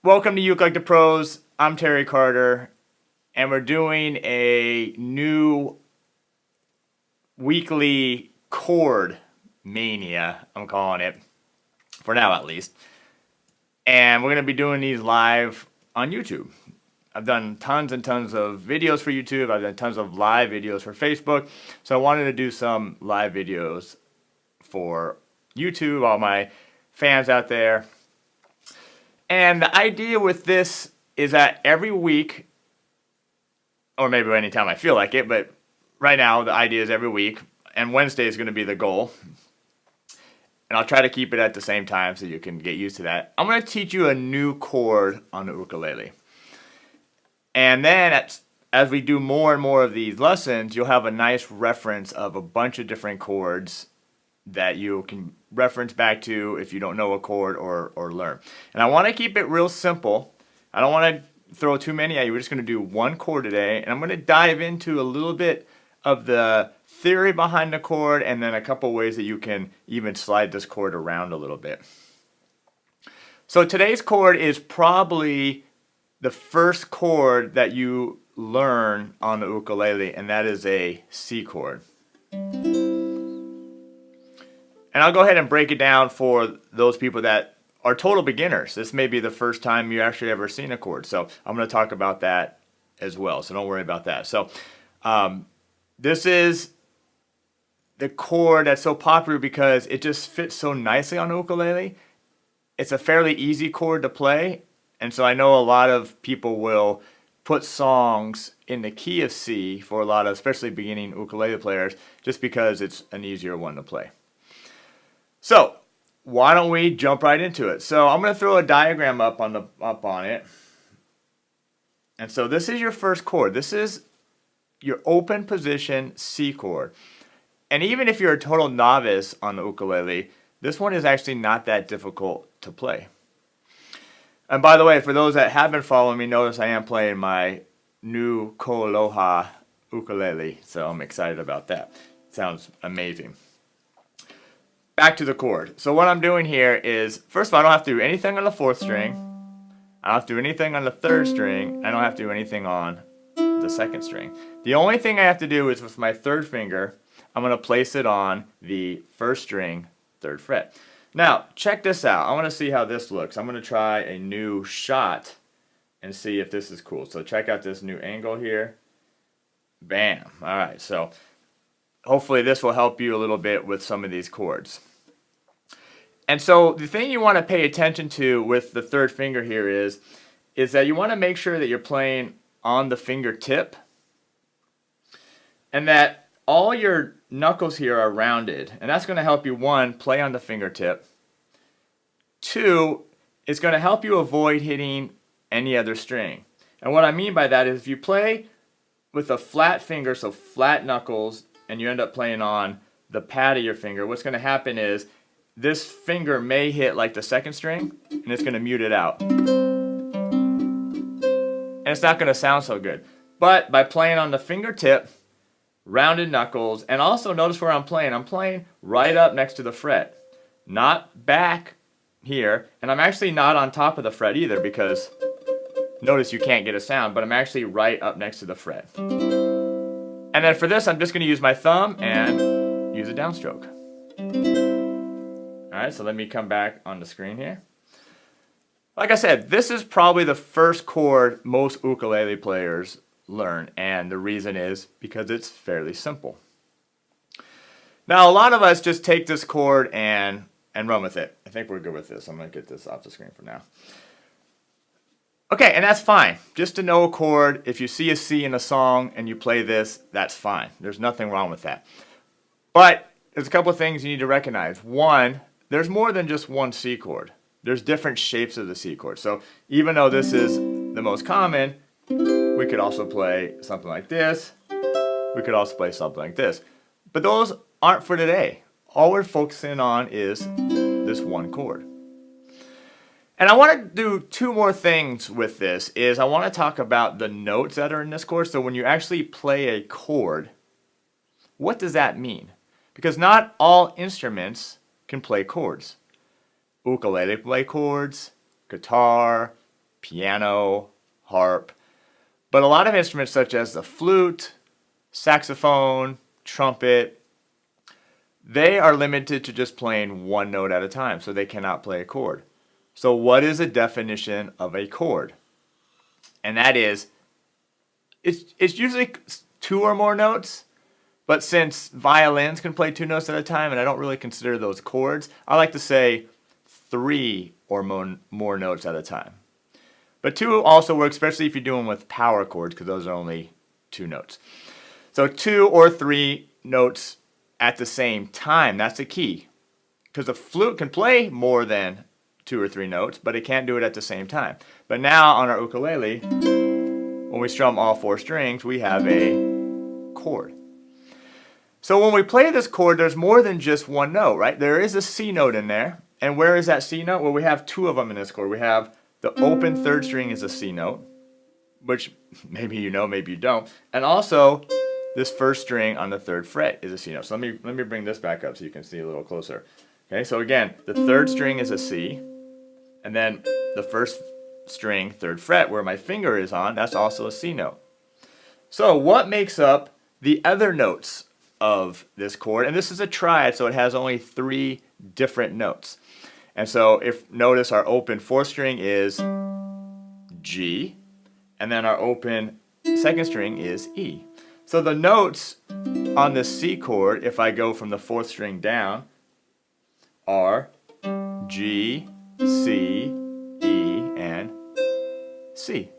Welcome to Uke the Pros. I'm Terry Carter, and we're doing a new weekly chord mania, I'm calling it, for now at least. And we're going to be doing these live on YouTube. I've done tons and tons of videos for YouTube. I've done tons of live videos for Facebook. So I wanted to do some live videos for YouTube, all my fans out there. And the idea with this is that every week, or maybe anytime I feel like it, but right now the idea is every week, and Wednesday is going to be the goal. And I'll try to keep it at the same time so you can get used to that. I'm going to teach you a new chord on the ukulele. And then as we do more and more of these lessons, you'll have a nice reference of a bunch of different chords that you can reference back to if you don't know a chord or learn. And I want to keep it real simple. I don't want to throw too many at you. We're just going to do one chord today, and I'm going to dive into a little bit of the theory behind the chord and then a couple ways that you can even slide this chord around a little bit. So today's chord is probably the first chord that you learn on the ukulele, and that is a C chord. And I'll go ahead and break it down for those people that are total beginners. This may be the first time you actually ever seen a chord. So I'm going to talk about that as well. So don't worry about that. So this is the chord that's so popular because it just fits so nicely on the ukulele. It's a fairly easy chord to play. And so I know a lot of people will put songs in the key of C for a lot of, especially beginning ukulele players, just because it's an easier one to play. So why don't we jump right into it? So I'm going to throw a diagram up on it. And so this is your first chord. This is your open position C chord. And even if you're a total novice on the ukulele, this one is actually not that difficult to play. And by the way, for those that have been following me, notice I am playing my new Ko Aloha ukulele. So I'm excited about that. It sounds amazing. Back to the chord. So what I'm doing here is, first of all, I don't have to do anything on the fourth string. I don't have to do anything on the third string. I don't have to do anything on the second string. The only thing I have to do is with my third finger, I'm going to place it on the first string, third fret. Now, check this out. I want to see how this looks. I'm going to try a new shot and see if this is cool. So check out this new angle here. Bam. All right, so hopefully this will help you a little bit with some of these chords. And so the thing you want to pay attention to with the third finger here is that you want to make sure that you're playing on the fingertip and that all your knuckles here are rounded. And that's going to help you, one, play on the fingertip. Two, it's going to help you avoid hitting any other string. And what I mean by that is if you play with a flat finger, so flat knuckles, and you end up playing on the pad of your finger, what's going to happen is this finger may hit like the second string, and it's going to mute it out. And it's not going to sound so good. But by playing on the fingertip, rounded knuckles, and also notice where I'm playing right up next to the fret, not back here, and I'm actually not on top of the fret either because notice you can't get a sound, but I'm actually right up next to the fret. And then for this, I'm just going to use my thumb and use a downstroke. Alright, so let me come back on the screen here. Like I said, this is probably the first chord most ukulele players learn, and the reason is because it's fairly simple. Now, a lot of us just take this chord and run with it. I think we're good with this. I'm going to get this off the screen for now. Okay, and that's fine. Just to know a chord, if you see a C in a song and you play this, that's fine. There's nothing wrong with that. But there's a couple of things you need to recognize. One, there's more than just one C chord. There's different shapes of the C chord. So even though this is the most common, we could also play something like this. We could also play something like this. But those aren't for today. All we're focusing on is this one chord. And I want to do two more things with this. I want to talk about the notes that are in this chord. So when you actually play a chord, what does that mean? Because not all instruments can play chords. Ukulele play chords, guitar, piano, harp, but a lot of instruments such as the flute, saxophone, trumpet, they are limited to just playing one note at a time, so they cannot play a chord. So what is the definition of a chord? And that is, it's usually two or more notes, but since violins can play two notes at a time, and I don't really consider those chords, I like to say three or more notes at a time. But two also works, especially if you're doing with power chords, because those are only two notes. So two or three notes at the same time, that's the key. Because the flute can play more than two or three notes, but it can't do it at the same time. But now on our ukulele, when we strum all four strings, we have a chord. So when we play this chord, there's more than just one note, right? There is a C note in there. And where is that C note? Well, we have two of them in this chord. We have the open third string is a C note, which maybe you know, maybe you don't. And also, this first string on the third fret is a C note. So let me bring this back up so you can see a little closer. Okay, so again, the third string is a C, and then the first string, third fret, where my finger is on, that's also a C note. So what makes up the other notes of this chord? And this is a triad, so it has only three different notes. And so if notice our open fourth string is G, and then our open second string is E. So the notes on the C chord, if I go from the fourth string down, are G, C, E, and C.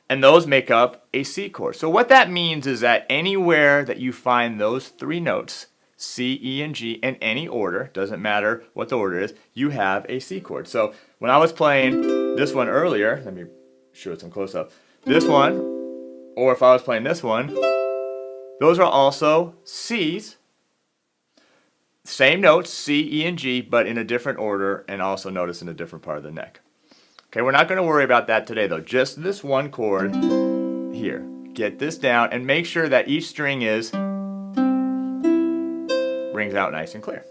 And those make up a C chord. So what that means is that anywhere that you find those three notes, C, E, and G, in any order, doesn't matter what the order is, you have a C chord. So when I was playing this one earlier, let me show it some close up. This one, or if I was playing this one, those are also C's. Same notes, C, E, and G, but in a different order, and also notice in a different part of the neck. Okay, we're not going to worry about that today though, just this one chord here. Get this down and make sure that each string rings out nice and clear.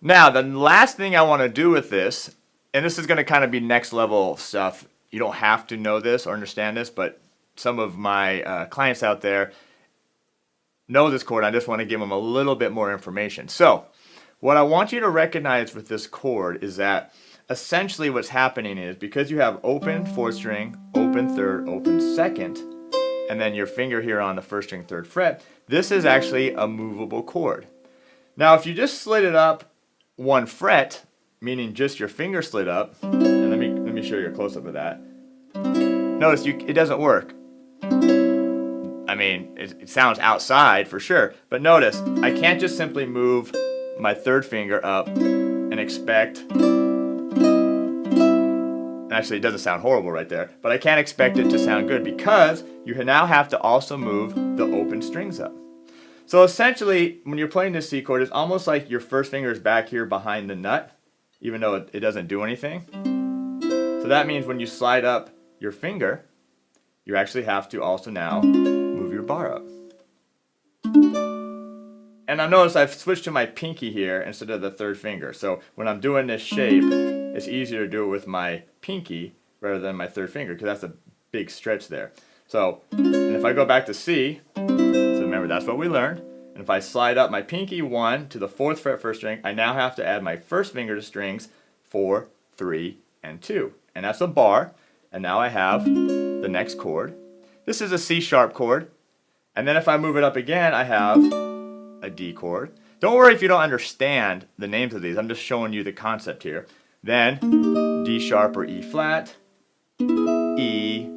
Now, the last thing I want to do with this, and this is going to kind of be next level stuff, you don't have to know this or understand this, but some of my clients out there know this chord. I just want to give them a little bit more information. So, what I want you to recognize with this chord is that essentially what's happening is because you have open fourth string, open third, open second, and then your finger here on the first string, third fret, this is actually a movable chord. Now, if you just slid it up one fret, meaning just your finger slid up, and let me show you a close-up of that. Notice it doesn't work. I mean, it sounds outside for sure, but notice I can't just simply move my third finger up and expect, actually it doesn't sound horrible right there, but I can't expect it to sound good because you now have to also move the open strings up. So essentially, when you're playing this C chord, it's almost like your first finger is back here behind the nut, even though it doesn't do anything. So that means when you slide up your finger, you actually have to also now move your bar up. And I notice I've switched to my pinky here instead of the third finger. So when I'm doing this shape, it's easier to do it with my pinky rather than my third finger because that's a big stretch there. So, and if I go back to C, so remember that's what we learned. And if I slide up my pinky 1 to the 4th fret first string, I now have to add my first finger to strings 4, 3, and 2. And that's a bar. And now I have the next chord. This is a C sharp chord. And then if I move it up again, I have a D chord. Don't worry if you don't understand the names of these. I'm just showing you the concept here. Then D sharp or E flat, E,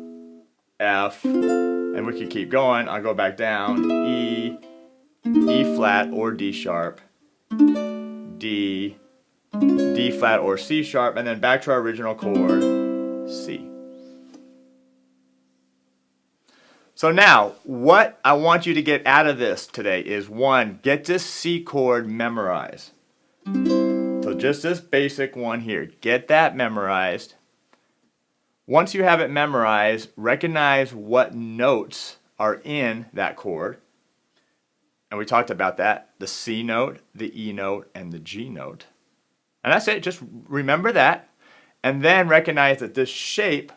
F, and we could keep going. I'll go back down. E, E flat or D sharp, D, D flat or C sharp, and then back to our original chord, C. So now, what I want you to get out of this today is 1, get this C chord memorized. So just this basic one here, get that memorized. Once you have it memorized, recognize what notes are in that chord. And we talked about that, the C note, the E note, and the G note. And that's it. Just remember that. And then recognize that this shape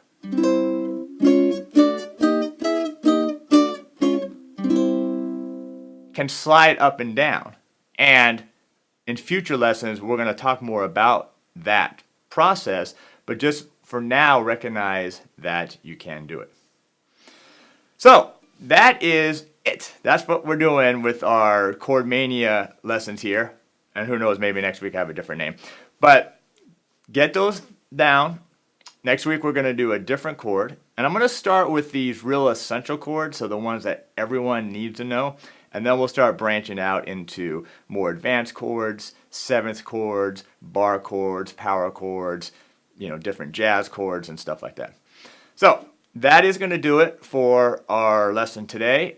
can slide up and down. And in future lessons, we're going to talk more about that process. But just for now, recognize that you can do it. So that is it. That's what we're doing with our Chord Mania lessons here. And who knows, maybe next week I have a different name. But get those down. Next week we're going to do a different chord. And I'm going to start with these real essential chords, so the ones that everyone needs to know. And then we'll start branching out into more advanced chords, seventh chords, bar chords, power chords, different jazz chords and stuff like that. So that is going to do it for our lesson today.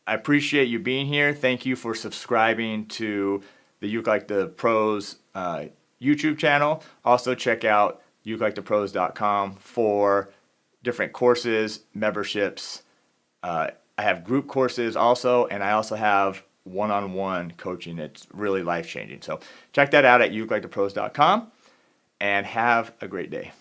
I appreciate you being here. Thank you for subscribing to the Uke Like the Pros YouTube channel. Also check out ukelikethepros.com for different courses, memberships. I have group courses also, and I also have one-on-one coaching. It's really life-changing. So check that out at ukelikethepros.com, and have a great day.